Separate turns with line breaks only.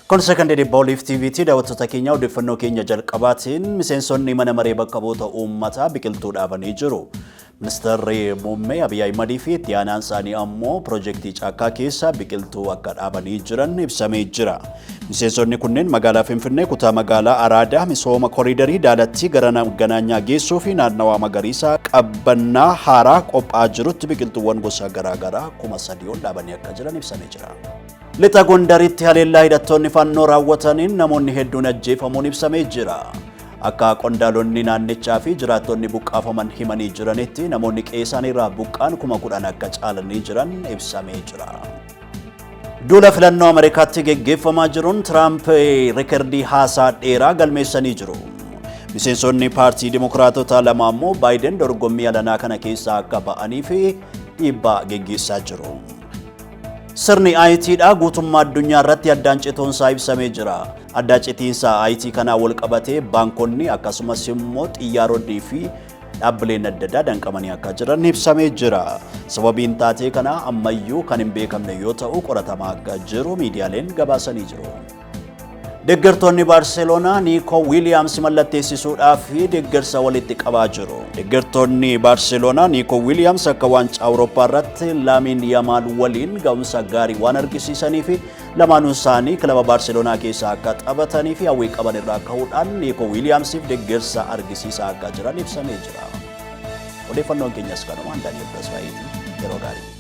Kun Sekondii Waliif TV daawwattoota keenya odeeffannoo keenya jalqabaatiin miseensonni mana maree bakka bu'oota uummataa biqiltuu dhaabanii jiru. Ministeerri muummee Abiy Ahimad fi itti aanaan isaanii ammoo piroojeektii caakkaa keessa biqiltuu akka dhaabanii jiran ibsamee jira. Miseensonni kunneen magaalaa Finfinnee kutaa magaalaa Araadaa misooma koriidarii daalattii gara ganaanyaa geessuu fi naannawaa magariisaa qabbannaa haaraa qophaa jirutti biqiltuuwwan gosa garaagaraa 3,000 dhaabanii akka jiran ibsamee jira. Lixa Gondaritti haleellaa hidhattoonni fannoo raawwataniin namoonni hedduun ajjeefamuun ibsamee jira. Akka qondaalonni naannichaa fi jiraattonni buqqaafaman himanii jiranitti namoonni qe'ee buqqaan 10,000 akka caalanii jiran ibsamee jira. Duula filannoo Ameerikaatti geggeeffamaa jiruun Tiraamp reekordii haasaa dheeraa galmeessanii jiru. Miseensonni paartii Dimokiraatota lama ammoo Baayiden dorgommii alanaa kana keessaa akka ba'anii fi dhiibbaa geggeessaa jiru. Sirni IT'dha guutummaa addunyaa irratti addaan citoonsaa ibsamee jira. Adda citiinsa IT kana wal qabatee baankonni akkasumas immoo xiyyaaronni fi dhaabbileen adda addaa danqamanii akka jiran ibsamee jira. Sababiin taatee kana ammayyuu kan hin beekamne yoo ta'u qoratamaa akka jiru miidiyaaleen gabaasanii jiru. Deeggartoonni Baarseloonaa Nico Williams mallatteessisuudhaaf deeggarsa walitti qabaa jiru. Deeggartoonni Baarseloonaa Nico Williams akka waancaa Awurooppaa irratti Laamin Yamaal waliin ga'umsa gaarii waan argisiisaniif lamaanuun isaanii kilaba Baarseloonaa keessa akka taphatanii fi hawwii qaban irraa ka'uudhaan Nico Williamsiif deeggarsa argisiisaa akka jiran ibsamee jira. Odeeffannoon keenyas kanuma Daani'el Tasfaayiiti yeroo gaarii.